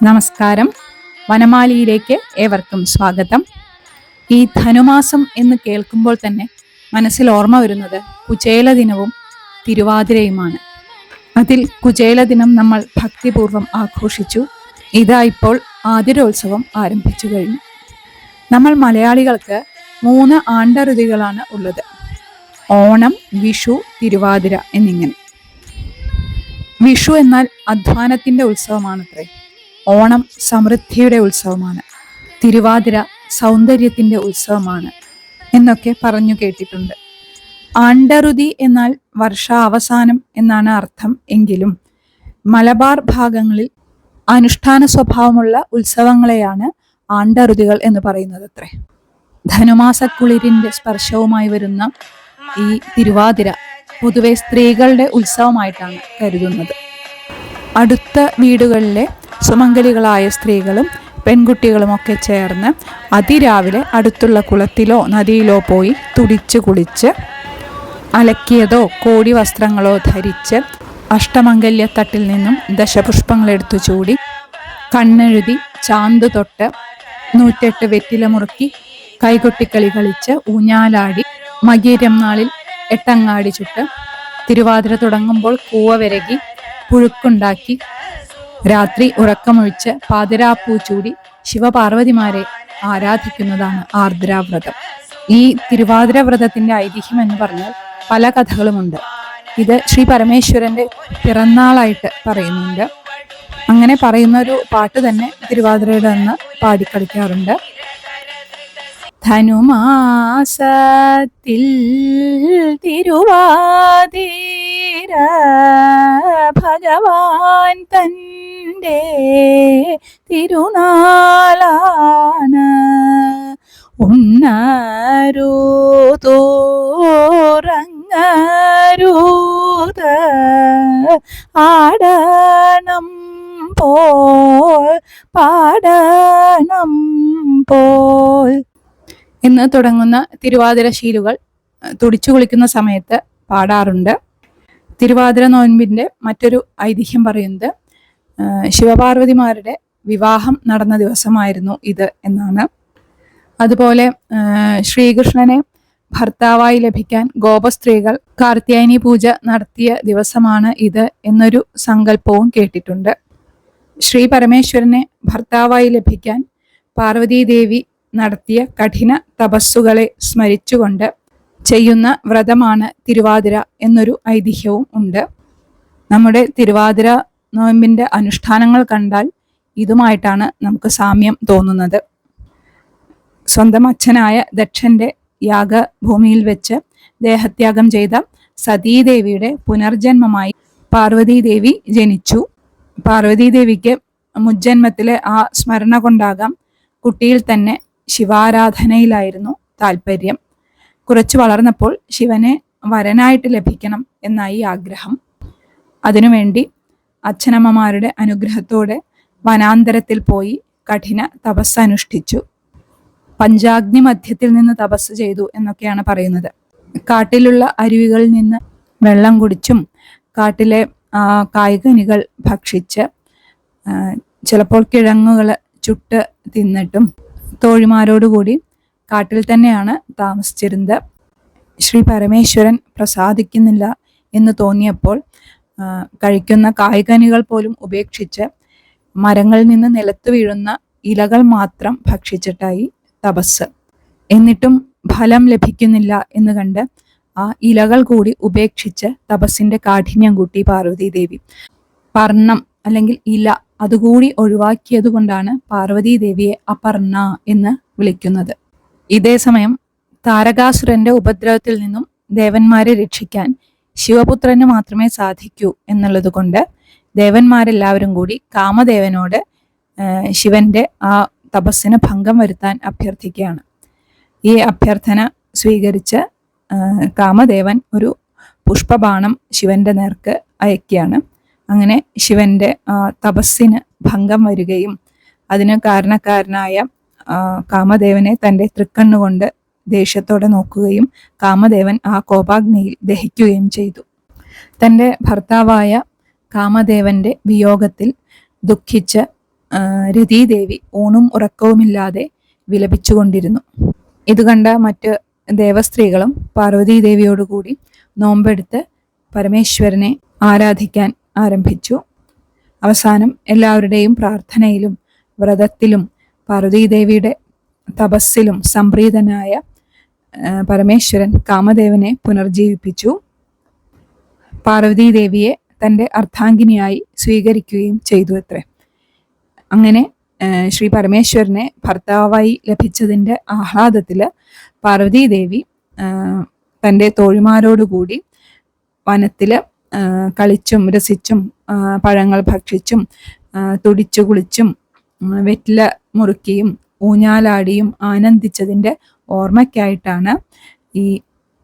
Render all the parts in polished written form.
നമസ്കാരം. വനമാലിയിലേക്ക് ഏവർക്കും സ്വാഗതം. ഈ ധനുമാസം എന്ന് കേൾക്കുമ്പോൾ തന്നെ മനസ്സിൽ ഓർമ്മ വരുന്നത് കുചേല ദിനവും തിരുവാതിരയുമാണ്. അതിൽ കുചേല ദിനം നമ്മൾ ഭക്തിപൂർവ്വം ആഘോഷിച്ചു. ഇതാ ഇപ്പോൾ ആതിരോത്സവം ആരംഭിച്ചു കഴിഞ്ഞു. നമ്മൾ മലയാളികൾക്ക് 3 ആണ്ടറുതികളാണ് ഉള്ളത്: ഓണം, വിഷു, തിരുവാതിര എന്നിങ്ങനെ. വിഷു എന്നാൽ അധ്വാനത്തിന്റെ ഉത്സവമാണത്രേ. ഓണം സമൃദ്ധിയുടെ ഉത്സവമാണ്. തിരുവാതിര സൗന്ദര്യത്തിന്റെ ഉത്സവമാണ് എന്നൊക്കെ പറഞ്ഞു കേട്ടിട്ടുണ്ട്. ആണ്ടറുതി എന്നാൽ വർഷാവസാനം എന്നാണ് അർത്ഥം എങ്കിലും മലബാർ ഭാഗങ്ങളിൽ അനുഷ്ഠാന സ്വഭാവമുള്ള ഉത്സവങ്ങളെയാണ് ആണ്ടറുതികൾ എന്ന് പറയുന്നത് അത്രേ. ധനുമാസക്കുളിരിന്റെ സ്പർശവുമായി വരുന്ന ഈ തിരുവാതിര പൊതുവെ സ്ത്രീകളുടെ ഉത്സവമായിട്ടാണ് കരുതുന്നത്. അടുത്ത വീടുകളിലെ സുമംഗലികളായ സ്ത്രീകളും പെൺകുട്ടികളും ഒക്കെ ചേർന്ന് അതിരാവിലെ അടുത്തുള്ള കുളത്തിലോ നദിയിലോ പോയി തുടിച്ചു കുളിച്ച് അലക്കിയതോ കോടി വസ്ത്രങ്ങളോ ധരിച്ച് അഷ്ടമംഗല്യത്തട്ടിൽ നിന്നും ദശപുഷ്പങ്ങളെടുത്തു ചൂടി കണ്ണെഴുതി ചാന്ത് തൊട്ട് 108 വെറ്റില മുറുക്കി കൈകൊട്ടിക്കളി കളിച്ച് ഊഞ്ഞാലാടി മകീരം നാളിൽ എട്ടങ്ങാടി ചുട്ട് തിരുവാതിര തുടങ്ങുമ്പോൾ കൂവ വിരകി പുഴുക്കുണ്ടാക്കി രാത്രി ഉറക്കമൊഴിച്ച് പാതിരാപ്പൂ ചൂടി ശിവപാർവതിമാരെ ആരാധിക്കുന്നതാണ് ആർദ്രാവ്രതം. ഈ തിരുവാതിര വ്രതത്തിന്റെ ഐതിഹ്യം എന്ന് പറഞ്ഞാൽ പല കഥകളുമുണ്ട്. ഇത് ശ്രീ പരമേശ്വരന്റെ പിറന്നാളായിട്ട് പറയുന്നുണ്ട്. അങ്ങനെ പറയുന്ന ഒരു പാട്ട് തന്നെ തിരുവാതിരയുടെ അന്ന് പാടിക്കളിക്കാറുണ്ട്. ധനുമാസത്തിൽ തിരുവാതിര ഭഗവാൻ തൻ്റെ തിരുനാളാണ്. ഉണ്ണരുതോറങ്ങരുത് ആടണം പോൽ പാടണം പോൽ എന്ന് തുടങ്ങുന്ന തിരുവാതിര ശീലുകൾ തുടിച്ചു കുളിക്കുന്ന സമയത്ത് പാടാറുണ്ട്. തിരുവാതിര നോൻപിന്റെ മറ്റൊരു ഐതിഹ്യം പറയുന്നത് ശിവപാർവതിമാരുടെ വിവാഹം നടന്ന ദിവസമായിരുന്നു ഇത് എന്നാണ്. അതുപോലെ ശ്രീകൃഷ്ണനെ ഭർത്താവായി ലഭിക്കാൻ ഗോപസ്ത്രീകൾ കാർത്യായനി പൂജ നടത്തിയ ദിവസമാണ് ഇത് എന്നൊരു സങ്കല്പവും കേട്ടിട്ടുണ്ട്. ശ്രീ പരമേശ്വരനെ ഭർത്താവായി ലഭിക്കാൻ പാർവതീദേവി നടത്തിയ കഠിന തപസ്സുകളെ സ്മരിച്ചുകൊണ്ട് ചെയ്യുന്ന വ്രതമാണ് തിരുവാതിര എന്നൊരു ഐതിഹ്യവും ഉണ്ട്. നമ്മുടെ തിരുവാതിര നോയമ്പിന്റെ അനുഷ്ഠാനങ്ങൾ കണ്ടാൽ ഇതുമായിട്ടാണ് നമുക്ക് സാമ്യം തോന്നുന്നത്. സ്വന്തം അച്ഛനായ ദക്ഷന്റെ യാഗഭൂമിയിൽ വെച്ച് ദേഹത്യാഗം ചെയ്ത സതീദേവിയുടെ പുനർജന്മമായി പാർവതീദേവി ജനിച്ചു. പാർവതീദേവിക്ക് മുജ്ജന്മത്തിലെ ആ സ്മരണ കൊണ്ടാകാം കുട്ടിയിൽ തന്നെ ശിവാരാധനയിലായിരുന്നു താല്പര്യം. കുറച്ചു വളർന്നപ്പോൾ ശിവനെ വരനായിട്ട് ലഭിക്കണം എന്നായി ആഗ്രഹം. അതിനുവേണ്ടി അച്ഛനമ്മമാരുടെ അനുഗ്രഹത്തോടെ വനാന്തരത്തിൽ പോയി കഠിന തപസ് അനുഷ്ഠിച്ചു. പഞ്ചാഗ്നി മധ്യത്തിൽ നിന്ന് തപസ് ചെയ്തു എന്നൊക്കെയാണ് പറയുന്നത്. കാട്ടിലുള്ള അരുവികളിൽ നിന്ന് വെള്ളം കുടിച്ചും കാട്ടിലെ കായ്കനികൾ ഭക്ഷിച്ച് ചിലപ്പോൾ കിഴങ്ങുകൾ ചുട്ട് തിന്നിട്ടും തോഴിമാരോടുകൂടി കാട്ടിൽ തന്നെയാണ് താമസിച്ചിരുന്നത്. ശ്രീ പരമേശ്വരൻ പ്രസാദിക്കുന്നില്ല എന്ന് തോന്നിയപ്പോൾ കഴിക്കുന്ന കായ്കനികൾ പോലും ഉപേക്ഷിച്ച് മരങ്ങളിൽ നിന്ന് നിലത്ത് വീഴുന്ന ഇലകൾ മാത്രം ഭക്ഷിച്ചിട്ടായി തപസ്. എന്നിട്ടും ഫലം ലഭിക്കുന്നില്ല എന്ന് കണ്ട് ആ ഇലകൾ കൂടി ഉപേക്ഷിച്ച് തപസ്സിന്റെ കാഠിന്യം കൂട്ടി പാർവതീദേവി. പർണം അല്ലെങ്കിൽ ഇല അതുകൂടി ഒഴിവാക്കിയത് കൊണ്ടാണ് പാർവതീദേവിയെ അപർണ എന്ന് വിളിക്കുന്നത്. ഇതേ സമയം താരകാസുരന്റെ ഉപദ്രവത്തിൽ നിന്നും ദേവന്മാരെ രക്ഷിക്കാൻ ശിവപുത്രന് മാത്രമേ സാധിക്കൂ എന്നുള്ളത് കൊണ്ട് ദേവന്മാരെല്ലാവരും കൂടി കാമദേവനോട് ശിവന്റെ ആ തപസ്സിന് ഭംഗം വരുത്താൻ അഭ്യർത്ഥിക്കുകയാണ്. ഈ അഭ്യർത്ഥന സ്വീകരിച്ച് കാമദേവൻ ഒരു പുഷ്പബാണം ശിവന്റെ നേർക്ക് അയക്കുകയാണ്. അങ്ങനെ ശിവന്റെ തപസ്സിന് ഭംഗം വരികയും അതിന് കാരണക്കാരനായ കാമദേവനെ തൻ്റെ തൃക്കണ്ണുകൊണ്ട് ദേഷ്യത്തോടെ നോക്കുകയും കാമദേവൻ ആ കോപാഗ്നിയിൽ ദഹിക്കുകയും ചെയ്തു. തൻ്റെ ഭർത്താവായ കാമദേവന്റെ വിയോഗത്തിൽ ദുഃഖിച്ച് രതീദേവി ഊണും ഉറക്കവുമില്ലാതെ വിലപിച്ചുകൊണ്ടിരുന്നു. ഇത് കണ്ട മറ്റ് ദേവസ്ത്രീകളും പാർവതീദേവിയോടുകൂടി നോമ്പെടുത്ത് പരമേശ്വരനെ ആരാധിക്കാൻ ആരംഭിച്ചു. അവസാനം എല്ലാവരുടെയും പ്രാർത്ഥനയിലും വ്രതത്തിലും പാർവതീദേവിയുടെ തപസ്സിലും സംപ്രീതനായ പരമേശ്വരൻ കാമദേവനെ പുനർജീവിപ്പിച്ചു. പാർവതീദേവിയെ തൻ്റെ അർദ്ധാംഗിനിയായി സ്വീകരിക്കുകയും ചെയ്തു അത്രേ. അങ്ങനെ ശ്രീ പരമേശ്വരനെ ഭർത്താവായി ലഭിച്ചതിൻ്റെ ആഹ്ലാദത്തിൽ പാർവതീദേവി തൻ്റെ തോഴിമാരോടുകൂടി വനത്തിൽ കളിച്ചും രസിച്ചും പഴങ്ങൾ ഭക്ഷിച്ചും തുടിച്ചു കുളിച്ചും വെറ്റില മുറുക്കിയും ഊഞ്ഞാലാടിയും ആനന്ദിച്ചതിൻ്റെ ഓർമ്മയ്ക്കായിട്ടാണ് ഈ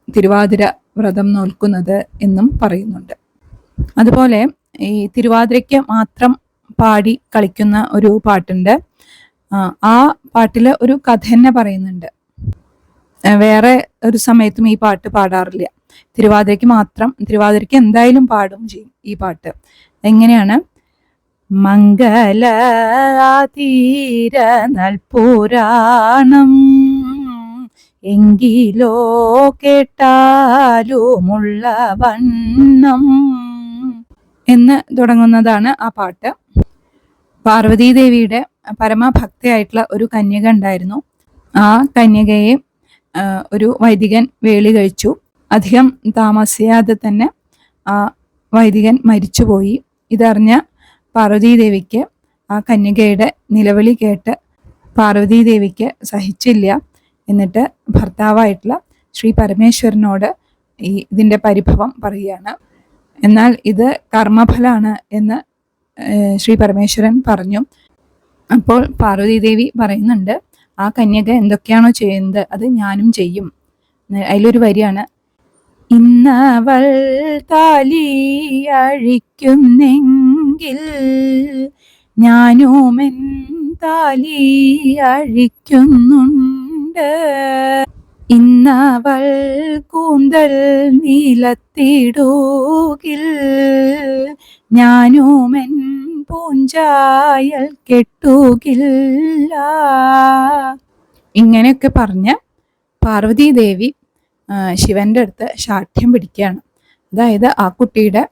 തിരുവാതിര വ്രതം നോൽക്കുന്നത് എന്നും പറയുന്നുണ്ട്. അതുപോലെ ഈ തിരുവാതിരയ്ക്ക് മാത്രം പാടി കളിക്കുന്ന ഒരു പാട്ടുണ്ട്. ആ പാട്ടിൽ ഒരു കഥ തന്നെ പറയുന്നുണ്ട്. വേറെ ഒരു സമയത്തും ഈ പാട്ട് പാടാറില്ല. തിരുവാതിരയ്ക്ക് എന്തായാലും പാടും ചെയ്യും ഈ പാട്ട്. എങ്ങനെയാണ്? മംഗല തീര നൽപുരാണം എങ്കിലോ കേട്ടാലുമുള്ള വണ്ണം എന്ന് തുടങ്ങുന്നതാണ് ആ പാട്ട്. പാർവതീദേവിയുടെ പരമഭക്തയായിട്ടുള്ള ഒരു കന്യക ഉണ്ടായിരുന്നു. ആ കന്യകയെ ഒരു വൈദികൻ വേളി കഴിച്ചു. അധികം താമസിയാതെ തന്നെ ആ വൈദികൻ മരിച്ചുപോയി. ഇതറിഞ്ഞ പാർവതീദേവിക്ക് ആ കന്യകയുടെ നിലവിളി കേട്ട് പാർവതീദേവിക്ക് സഹിച്ചില്ല. എന്നിട്ട് ഭർത്താവായിട്ടുള്ള ശ്രീ പരമേശ്വരനോട് ഇതിൻ്റെ പരിഭവം പറയുകയാണ്. എന്നാൽ ഇത് കർമ്മഫലാണ് എന്ന് ശ്രീ പരമേശ്വരൻ പറഞ്ഞു. അപ്പോൾ പാർവതീദേവി പറയുന്നുണ്ട്, ആ കന്യക എന്തൊക്കെയാണോ ചെയ്യുന്നത് അത് ഞാനും ചെയ്യും. അതിലൊരു വരിയാണ്, ഇന്നവൾ താലി അഴിക്കുന്നെങ്കിൽ ഞാനുമെൻ താലി അഴിക്കുന്നുണ്ട്. ഇന്നവൾ കൂന്തൽ നീലത്തിടൂകിൽ ഞാനുമെൻ പൂഞ്ചായൽ കെട്ടുകില്ല. ഇങ്ങനെയൊക്കെ പറഞ്ഞ് പാർവതീദേവി ശിവന്റെ അടുത്ത് ശാഠ്യം പിടിക്കുകയാണ്. അതായത് ആ കുട്ടിയുടെ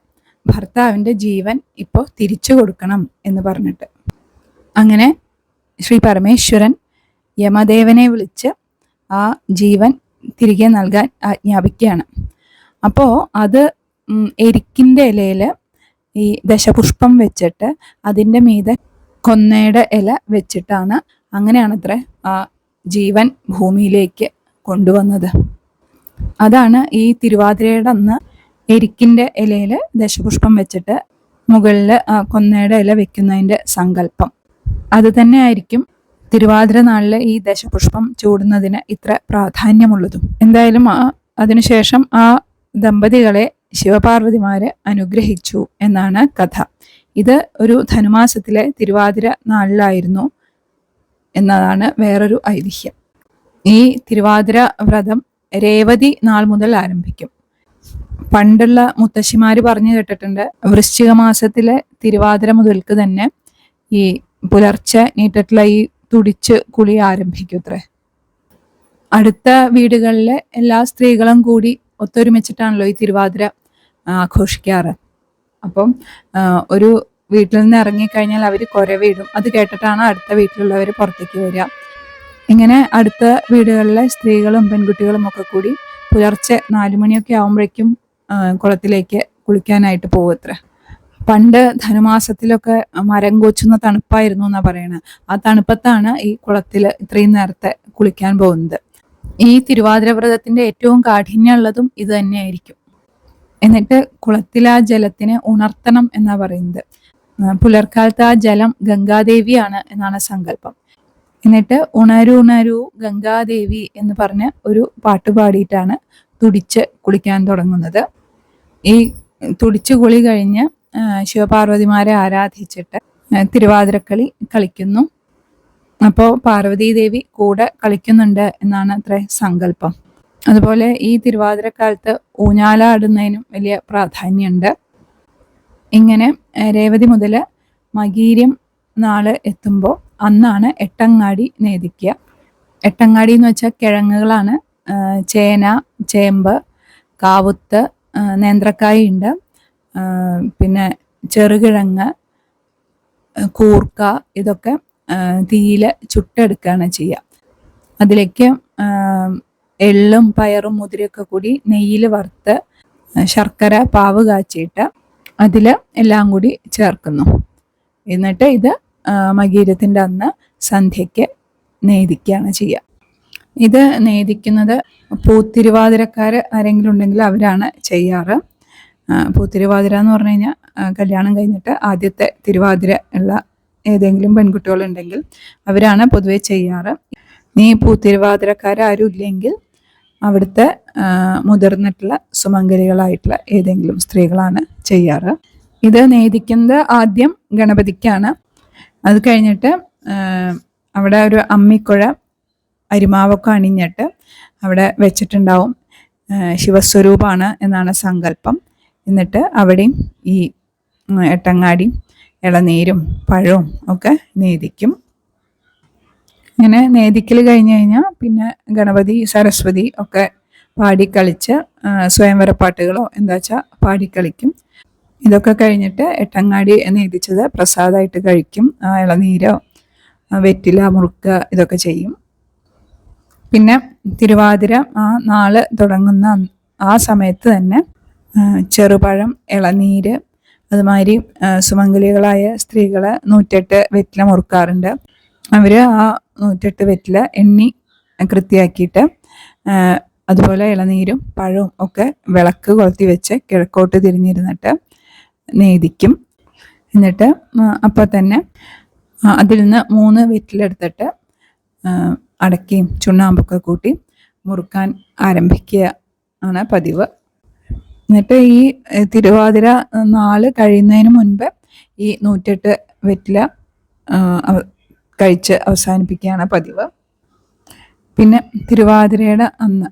ഭർത്താവിൻ്റെ ജീവൻ ഇപ്പോൾ തിരിച്ചു കൊടുക്കണം എന്ന് പറഞ്ഞിട്ട്. അങ്ങനെ ശ്രീ പരമേശ്വരൻ യമദേവനെ വിളിച്ച് ആ ജീവൻ തിരികെ നൽകാൻ ആജ്ഞാപിക്കുകയാണ്. അപ്പോൾ അത് എരിക്കിൻ്റെ ഇലയിൽ ഈ ദശപുഷ്പം വെച്ചിട്ട് അതിൻ്റെ മീതെ കൊന്നയുടെ ഇല വെച്ചിട്ടാണ്, അങ്ങനെയാണത്രേ ആ ജീവൻ ഭൂമിയിലേക്ക് കൊണ്ടുവന്നത്. അതാണ് ഈ തിരുവാതിരയുടെ അന്ന് എരിക്കിൻ്റെ ഇലയിൽ ദശപുഷ്പം വെച്ചിട്ട് മുകളിൽ കൊന്നയുടെ ഇല വെക്കുന്നതിൻ്റെ സങ്കല്പം. അത് തന്നെ ആയിരിക്കും തിരുവാതിര നാളിൽ ഈ ദശപുഷ്പം ചൂടുന്നതിന് ഇത്ര പ്രാധാന്യമുള്ളതും. എന്തായാലും അതിനുശേഷം ആ ദമ്പതികളെ ശിവപാർവതിമാരെ അനുഗ്രഹിച്ചു എന്നാണ് കഥ. ഇത് ഒരു ധനുമാസത്തിലെ തിരുവാതിര നാളിലായിരുന്നു എന്നതാണ് വേറൊരു ഐതിഹ്യം. ഈ തിരുവാതിര വ്രതം രേവതി നാൾ മുതൽ ആരംഭിക്കും. പണ്ടുള്ള മുത്തശ്ശിമാര് പറഞ്ഞു കേട്ടിട്ടുണ്ട്, വൃശ്ചിക മാസത്തിലെ തിരുവാതിര മുതൽക്ക് തന്നെ ഈ പുലർച്ചെ നീട്ടിട്ടുള്ള ഈ തുടിച്ച് കുളി ആരംഭിക്കൂത്രേ. അടുത്ത വീടുകളിലെ എല്ലാ സ്ത്രീകളും കൂടി ഒത്തൊരുമിച്ചിട്ടാണല്ലോ ഈ തിരുവാതിര ആഘോഷിക്കാറ്. അപ്പം ഒരു വീട്ടിൽ നിന്ന് ഇറങ്ങിക്കഴിഞ്ഞാൽ അവർ കുരവിടും. അത് കേട്ടിട്ടാണ് അടുത്ത വീട്ടിലുള്ളവർ പുറത്തേക്ക് വരിക. ഇങ്ങനെ അടുത്ത വീടുകളിലെ സ്ത്രീകളും പെൺകുട്ടികളും ഒക്കെ കൂടി പുലർച്ചെ 4 മണിയൊക്കെ ആകുമ്പോഴേക്കും കുളത്തിലേക്ക് കുളിക്കാനായിട്ട് പോവത്രേ. പണ്ട് ധനുമാസത്തിലൊക്കെ മരം കോച്ചുന്ന തണുപ്പായിരുന്നു എന്നാ പറയണത്. ആ തണുപ്പത്താണ് ഈ കുളത്തിൽ ഇത്രയും നേരത്തെ കുളിക്കാൻ പോകുന്നത്. ഈ തിരുവാതിര വ്രതത്തിന്റെ ഏറ്റവും കാഠിന്യമുള്ളതും ഇത് തന്നെയായിരിക്കും. എന്നിട്ട് കുളത്തിൽ ആ ജലത്തിനെ ഉണർത്തണം എന്നാ പറയുന്നത്. പുലർക്കാലത്ത് ആ ജലം ഗംഗാദേവിയാണ് എന്നാണ് സങ്കല്പം. എന്നിട്ട് ഉണരൂ ഉണരൂ ഗംഗാദേവി എന്ന് പറഞ്ഞ് ഒരു പാട്ട് പാടിയിട്ടാണ് തുടിച്ച് കുളിക്കാൻ തുടങ്ങുന്നത്. ഈ തുടിച്ചു കുളി കഴിഞ്ഞ് ശിവപാർവതിമാരെ ആരാധിച്ചിട്ട് തിരുവാതിരക്കളി കളിക്കുന്നു. അപ്പോൾ പാർവതീദേവി കൂടെ കളിക്കുന്നുണ്ട് എന്നാണ് അത്ര സങ്കല്പം. അതുപോലെ ഈ തിരുവാതിരക്കാലത്ത് ഊഞ്ഞാലാടുന്നതിനും വലിയ പ്രാധാന്യമുണ്ട്. ഇങ്ങനെ രേവതി മുതൽ മകീര്യം നാള് എത്തുമ്പോൾ അന്നാണ് എട്ടങ്ങാടി നേദിക്കുക. എട്ടങ്ങാടി എന്ന് വെച്ചാൽ കിഴങ്ങുകളാണ്. ചേന, ചേമ്പ്, കാവുത്ത്, നേന്ത്രക്കായ ഉണ്ട്, പിന്നെ ചെറുകിഴങ്ങ്, കൂർക്ക, ഇതൊക്കെ തീയിൽ ചുട്ടെടുക്കുകയാണ് ചെയ്യുക. അതിലേക്ക് എള്ളും പയറും മുതിരയൊക്കെ കൂടി നെയ്യിൽ വറുത്ത് ശർക്കര പാവ് കാച്ചിയിട്ട് അതിൽ എല്ലാം കൂടി ചേർക്കുന്നു. എന്നിട്ട് ഇത് മകീരത്തിൻ്റെ അന്ന് സന്ധ്യയ്ക്ക് നേദിക്കുകയാണ് ചെയ്യുക. ഇത് നേദിക്കുന്നത് പൂത്തിരുവാതിരക്കാർ ആരെങ്കിലും ഉണ്ടെങ്കിൽ അവരാണ് ചെയ്യാറ്. പൂത്തിരുവാതിര എന്ന് പറഞ്ഞു കഴിഞ്ഞാൽ കല്യാണം കഴിഞ്ഞിട്ട് ആദ്യത്തെ തിരുവാതിര ഉള്ള ഏതെങ്കിലും പെൺകുട്ടികളുണ്ടെങ്കിൽ അവരാണ് പൊതുവെ ചെയ്യാറ്. നീ പൂത്തിരുവാതിരക്കാരും ഇല്ലെങ്കിൽ അവിടുത്തെ മുതിർന്നിട്ടുള്ള സുമംഗലികളായിട്ടുള്ള ഏതെങ്കിലും സ്ത്രീകളാണ് ചെയ്യാറ്. ഇത് നേദിക്കുന്നത് ആദ്യം ഗണപതിക്കാണ്. അത് കഴിഞ്ഞിട്ട് അവിടെ ഒരു അമ്മിക്കുഴ അരിമാവൊക്കെ അണിഞ്ഞിട്ട് അവിടെ വെച്ചിട്ടുണ്ടാവും. ശിവസ്വരൂപമാണ് എന്നാണ് സങ്കല്പം. എന്നിട്ട് അവിടെയും ഈ എട്ടങ്ങാടിയും ഇളനീരും പഴവും ഒക്കെ നേദിക്കും. ഇങ്ങനെ നേദിക്കൽ കഴിഞ്ഞ് കഴിഞ്ഞാൽ പിന്നെ ഗണപതി, സരസ്വതി ഒക്കെ പാടിക്കളിച്ച് സ്വയംവരപ്പാട്ടുകളോ എന്താ വെച്ചാൽ പാടിക്കളിക്കും. ഇതൊക്കെ കഴിഞ്ഞിട്ട് എട്ടങ്ങാടി നേദിച്ചത് പ്രസാദമായിട്ട് കഴിക്കും. ഇളനീരോ വെറ്റില, മുറുക്ക് ഇതൊക്കെ ചെയ്യും. പിന്നെ തിരുവാതിര ആ നാള് തുടങ്ങുന്ന ആ സമയത്ത് തന്നെ ചെറുപഴം, ഇളനീര്, അതുമാതിരി സുമംഗലികളായ സ്ത്രീകൾ 108 വെറ്റില മുറുക്കാറുണ്ട്. അവർ ആ 108 വെറ്റില എണ്ണി കൃത്യമാക്കിയിട്ട് അതുപോലെ ഇളനീരും പഴവും ഒക്കെ വിളക്ക് കൊളുത്തി വെച്ച് കിഴക്കോട്ട് തിരിഞ്ഞിരുന്നിട്ട് നേദിക്കും. എന്നിട്ട് അപ്പോൾ തന്നെ അതിൽ നിന്ന് 3 വെറ്റിലെടുത്തിട്ട് അടക്കയും ചുണ്ണാമ്പൊക്കെ കൂട്ടി മുറുക്കാൻ ആരംഭിക്കുക ആണ് പതിവ്. എന്നിട്ട് ഈ തിരുവാതിര നാള് കഴിയുന്നതിന് മുൻപ് ഈ 108 വെറ്റില കഴിച്ച് അവസാനിപ്പിക്കുകയാണ് പതിവ്. പിന്നെ തിരുവാതിരയുടെ അന്ന്,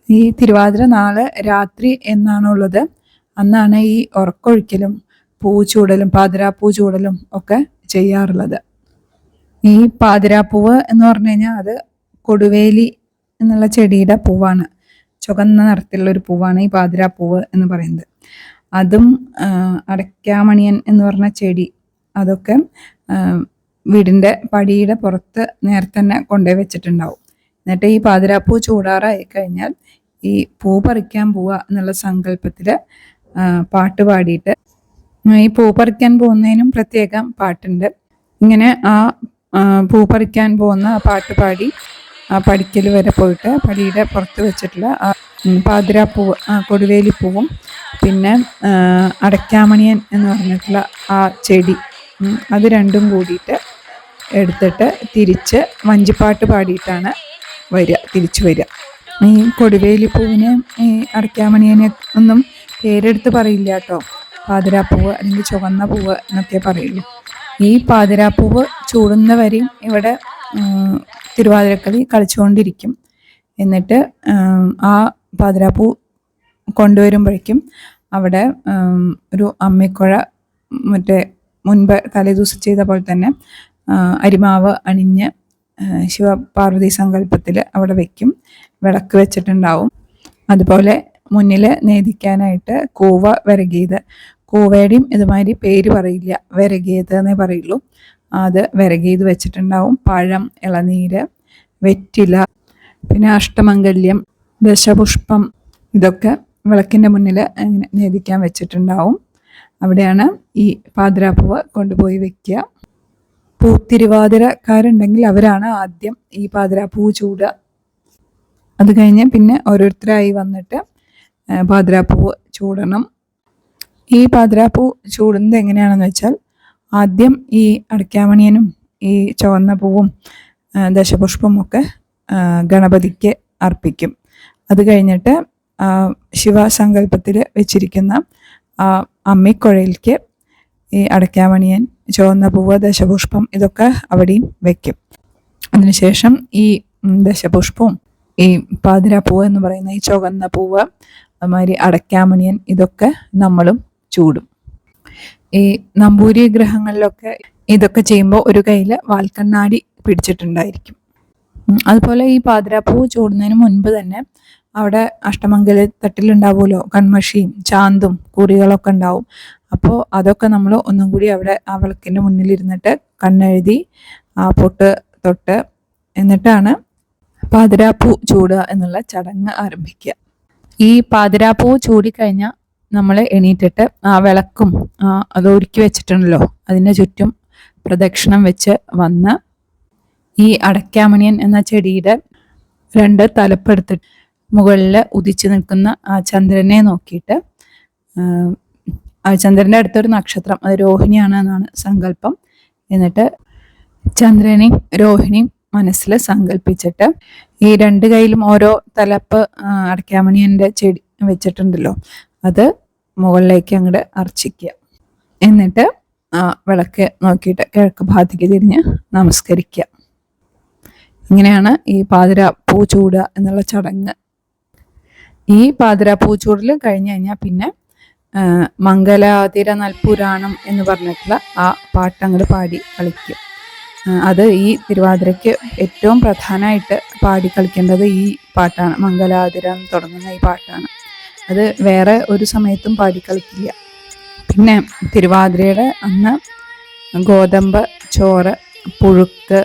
ഈ തിരുവാതിര നാളെ രാത്രി എന്നാണുള്ളത്, അന്നാണ് ഈ ഉറക്കൊഴിക്കലും പൂ ചൂടലും പാതിരാപ്പൂ ചൂടലും ഒക്കെ ചെയ്യാറുള്ളത്. ഈ പാതിരാപ്പൂവ് എന്ന് പറഞ്ഞു കഴിഞ്ഞാൽ അത് കൊടുവേലി എന്നുള്ള ചെടിയുടെ പൂവാണ്. ചുവന്ന നിറത്തിലുള്ളൊരു പൂവാണ് ഈ പാതിരാപ്പൂവ് എന്ന് പറയുന്നത്. അതും അടയ്ക്കാമണിയൻ എന്ന് പറഞ്ഞ ചെടി, അതൊക്കെ വീടിൻ്റെ പടിയുടെ പുറത്ത് നേരത്തെ തന്നെ കൊണ്ടുപോയി വെച്ചിട്ടുണ്ടാവും. എന്നിട്ട് ഈ പാതിരാപ്പൂ ചൂടാറായി കഴിഞ്ഞാൽ ഈ പൂ പറിക്കാൻ പോവുക എന്നുള്ള സങ്കല്പത്തിൽ പാട്ട് പാടിയിട്ട്, ഈ പൂ പറിക്കാൻ പോകുന്നതിനും പ്രത്യേകം പാട്ടുണ്ട്. ഇങ്ങനെ ആ പൂ പറിക്കാൻ പോകുന്ന ആ പാട്ട് പാടി ആ പടിക്കൽ വരെ പോയിട്ട് പടിയുടെ പുറത്ത് വെച്ചിട്ടുള്ള ആ പാതിരാപ്പൂവ്, കൊടുവേലിപ്പൂവും പിന്നെ അടയ്ക്കാമണിയൻ എന്ന് പറഞ്ഞിട്ടുള്ള ആ ചെടി, അത് രണ്ടും കൂടിയിട്ട് എടുത്തിട്ട് തിരിച്ച് വഞ്ചിപ്പാട്ട് പാടിയിട്ടാണ് തിരിച്ചു വരിക. ഈ കൊടുവേലിപ്പൂവിന് ഈ അടയ്ക്കാമണിയനെ ഒന്നും പേരെടുത്ത് പറയില്ല കേട്ടോ. പാതിരാപ്പൂവ് അല്ലെങ്കിൽ ചുവന്ന പൂവ് എന്നൊക്കെ പറയുള്ളൂ. ഈ പാതിരാപ്പൂവ് ചൂടുന്നവരെയും ഇവിടെ തിരുവാതിരക്കളി കളിച്ചുകൊണ്ടിരിക്കും. എന്നിട്ട് ആ പാതിരാപ്പൂ കൊണ്ടുവരുമ്പോഴേക്കും അവിടെ ഒരു അമ്മിക്കുഴ മറ്റേ മുൻപ് തലേദിവസം ചെയ്ത പോലെ തന്നെ അരിമാവ് അണിഞ്ഞ് ശിവപാർവതി സങ്കല്പത്തിൽ അവിടെ വയ്ക്കും. വിളക്ക് വെച്ചിട്ടുണ്ടാവും. അതുപോലെ മുന്നിൽ നേദിക്കാനായിട്ട് കൂവ വിരകിയത്, കൂവയുടെയും ഇതുമാതിരി പേര് പറയില്ല, വിരകിയത് എന്നേ പറയുള്ളൂ, അത് വിരകിയത് വെച്ചിട്ടുണ്ടാവും. പഴം, ഇളനീര്, വെറ്റില, പിന്നെ അഷ്ടമംഗല്യം, ദശപുഷ്പം, ഇതൊക്കെ വിളക്കിൻ്റെ മുന്നിൽ ഇങ്ങനെ നേദിക്കാൻ വെച്ചിട്ടുണ്ടാവും. അവിടെയാണ് ഈ പാതിരാപ്പൂവ് കൊണ്ടുപോയി വെക്കുക. പൂത്തിരുവാതിരക്കാരുണ്ടെങ്കിൽ അവരാണ് ആദ്യം ഈ പാതിരാപ്പൂ ചൂടുക. അത് കഴിഞ്ഞ് പിന്നെ ഓരോരുത്തരായി വന്നിട്ട് പാതിരാപ്പൂവ് ചൂടണം. ഈ പാതിരാപ്പൂ ചൂടുന്നത് എങ്ങനെയാണെന്ന് വെച്ചാൽ ആദ്യം ഈ അടയ്ക്കാമണിയനും ഈ ചുവന്ന പൂവും ദശപുഷ്പവും ഒക്കെ ഗണപതിക്ക് അർപ്പിക്കും. അത് കഴിഞ്ഞിട്ട് ശിവസങ്കല്പത്തിൽ വെച്ചിരിക്കുന്ന ആ അമ്മിക്കുഴയിലേക്ക് ഈ അടയ്ക്കാമണിയൻ, ചുവന്ന പൂവ്, ദശപുഷ്പം ഇതൊക്കെ അവിടെയും വയ്ക്കും. അതിനുശേഷം ഈ ദശപുഷ്പവും ഈ പാതിരാപ്പൂവ് എന്ന് പറയുന്ന ഈ ചുവന്ന പൂവ്, അതുമാതിരി അടയ്ക്കാമണിയൻ ഇതൊക്കെ നമ്മളും ചൂടും. ഈ നമ്പൂരി ഗ്രഹങ്ങളിലൊക്കെ ഇതൊക്കെ ചെയ്യുമ്പോൾ ഒരു കയ്യിൽ വാൽക്കണ്ണാടി പിടിച്ചിട്ടുണ്ടായിരിക്കും. അതുപോലെ ഈ പാതിരാപ്പൂ ചൂടുന്നതിന് മുൻപ് തന്നെ അവിടെ അഷ്ടമംഗല തട്ടിലുണ്ടാവുമല്ലോ കൺമഷിയും ചാന്തും കുറികളൊക്കെ ഉണ്ടാവും. അപ്പോൾ അതൊക്കെ നമ്മൾ ഒന്നും കൂടി അവിടെ ആ വിളക്കിൻ്റെ മുന്നിലിരുന്നിട്ട് കണ്ണെഴുതി ആ പൊട്ട് തൊട്ട് എന്നിട്ടാണ് പാതിരാപ്പൂ ചൂടുക എന്നുള്ള ചടങ്ങ് ആരംഭിക്കുക. ഈ പാതിരാപ്പൂ ചൂടിക്കഴിഞ്ഞാൽ നമ്മൾ എണീറ്റിട്ട് ആ വിളക്കും അത് ഒരുക്കി വെച്ചിട്ടുണ്ടല്ലോ അതിന് ചുറ്റും പ്രദക്ഷിണം വെച്ച് വന്ന് ഈ അടയ്ക്കാമണിയൻ എന്ന ചെടിയുടെ 2 തലപ്പെടുത്തിട്ട് മുകളിൽ ഉദിച്ചു നിൽക്കുന്ന ആ ചന്ദ്രനെ നോക്കിയിട്ട്, ആ ചന്ദ്രൻ്റെ അടുത്തൊരു നക്ഷത്രം, അത് രോഹിണിയാണ് എന്നാണ് സങ്കല്പം. എന്നിട്ട് ചന്ദ്രനെയും രോഹിണിയും മനസ്സിൽ സങ്കല്പിച്ചിട്ട് ഈ 2 കൈയിലും ഓരോ തലപ്പ് അടയ്ക്കാമണിയൻ്റെ ചെടി വെച്ചിട്ടുണ്ടല്ലോ അത് മുകളിലേക്ക് അങ്ങോട്ട് അർച്ചിക്കുക. എന്നിട്ട് ആ വിളക്ക് നോക്കിയിട്ട് കിഴക്ക് ഭാഗത്തേക്ക് തിരിഞ്ഞ് നമസ്കരിക്കുക. ഇങ്ങനെയാണ് ഈ പാതിരാപ്പൂ ചൂടുക എന്നുള്ള ചടങ്ങ്. ഈ പാതിരാപ്പൂ ചൂടൽ കഴിഞ്ഞ് കഴിഞ്ഞാൽ പിന്നെ മംഗലാതിര നൽപുരാണം എന്ന് പറഞ്ഞിട്ടുള്ള ആ പാട്ട് അങ്ങോട്ട് പാടി കളിക്കും. അത് ഈ തിരുവാതിരയ്ക്ക് ഏറ്റവും പ്രധാനമായിട്ട് പാടി കളിക്കേണ്ടത് ഈ പാട്ടാണ്. മംഗലാതിര എന്ന് തുടങ്ങുന്ന ഈ പാട്ടാണ്. അത് വേറെ ഒരു സമയത്തും പാടി കളിക്കില്ല. പിന്നെ തിരുവാതിരയുടെ അന്ന് ഗോതമ്പ്, ചോറ്, പുഴുക്ക്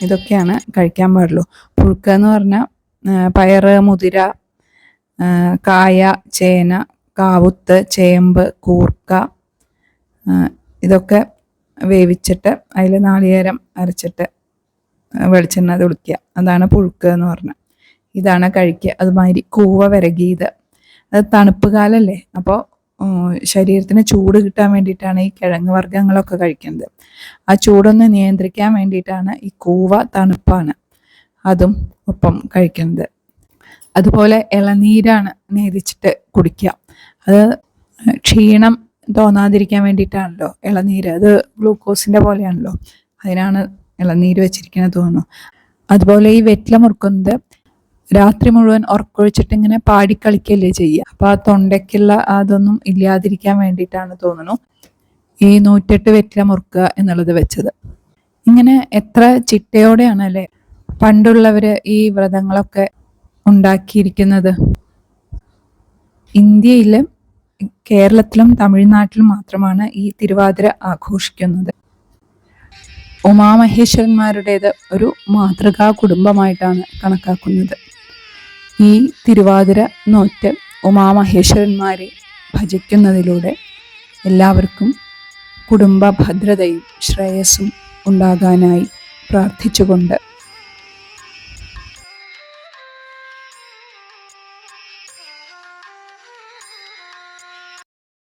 ഇതൊക്കെയാണ് കഴിക്കാൻ പാടുള്ളൂ. പുഴുക്ക് എന്ന് പറഞ്ഞാൽ പയറ്, മുതിര, കായ, ചേന, കാവുത്ത്, ചേമ്പ്, കൂർക്ക ഇതൊക്കെ വേവിച്ചിട്ട് അതിൽ നാളികേരം അരച്ചിട്ട് വെളിച്ചെണ്ണ ഒഴിക്കുക. അതാണ് പുഴുക്ക് എന്ന് പറഞ്ഞാൽ. ഇതാണ് കഴിക്കുക. അതുമാതിരി കൂവ വിരകിയത്. അത് തണുപ്പ് കാലമല്ലേ, അപ്പോൾ ശരീരത്തിന് ചൂട് കിട്ടാൻ വേണ്ടിയിട്ടാണ് ഈ കിഴങ്ങ് വർഗ്ഗങ്ങളൊക്കെ കഴിക്കുന്നത്. ആ ചൂടൊന്ന് നിയന്ത്രിക്കാൻ വേണ്ടിയിട്ടാണ് ഈ കൂവ, തണുപ്പാണ്, അതും ഒപ്പം കഴിക്കുന്നത്. അതുപോലെ ഇളനീരാണ് നേദിച്ചിട്ട് കുടിക്കുക. അത് ക്ഷീണം തോന്നാതിരിക്കാൻ വേണ്ടിയിട്ടാണല്ലോ ഇളനീര്. അത് ഗ്ലൂക്കോസിൻ്റെ പോലെയാണല്ലോ, അതിനാണ് ഇളനീര് വെച്ചിരിക്കുന്നത് തോന്നുന്നു. അതുപോലെ ഈ വെറ്റില മുറുക്കുന്നത് രാത്രി മുഴുവൻ ഉറക്കൊഴിച്ചിട്ട് ഇങ്ങനെ പാടിക്കളിക്കല്ലേ ചെയ്യുക. അപ്പോൾ ആ തൊണ്ടയ്ക്കുള്ള അതൊന്നും ഇല്ലാതിരിക്കാൻ വേണ്ടിയിട്ടാണ് തോന്നുന്നു ഈ 108 വെറ്റില മുറുക്കുക എന്നുള്ളത് വെച്ചത്. ഇങ്ങനെ എത്ര ചിട്ടയോടെയാണ് അല്ലേ പണ്ടുള്ളവർ ഈ വ്രതങ്ങളൊക്കെ ഉണ്ടാക്കിയിരിക്കുന്നത്. ഇന്ത്യയിലും കേരളത്തിലും തമിഴ്നാട്ടിലും മാത്രമാണ് ഈ തിരുവാതിര ആഘോഷിക്കുന്നത്. ഉമാമഹേശ്വരന്മാരുടേത് ഒരു മാതൃകാ കുടുംബമായിട്ടാണ് കണക്കാക്കുന്നത്. ഈ തിരുവാതിര നോറ്റ് ഉമാമഹേശ്വരന്മാരെ ഭജിക്കുന്നതിലൂടെ എല്ലാവർക്കും കുടുംബ ഭദ്രതയും ശ്രേയസ്സും ഉണ്ടാകാനായി പ്രാർത്ഥിച്ചുകൊണ്ട്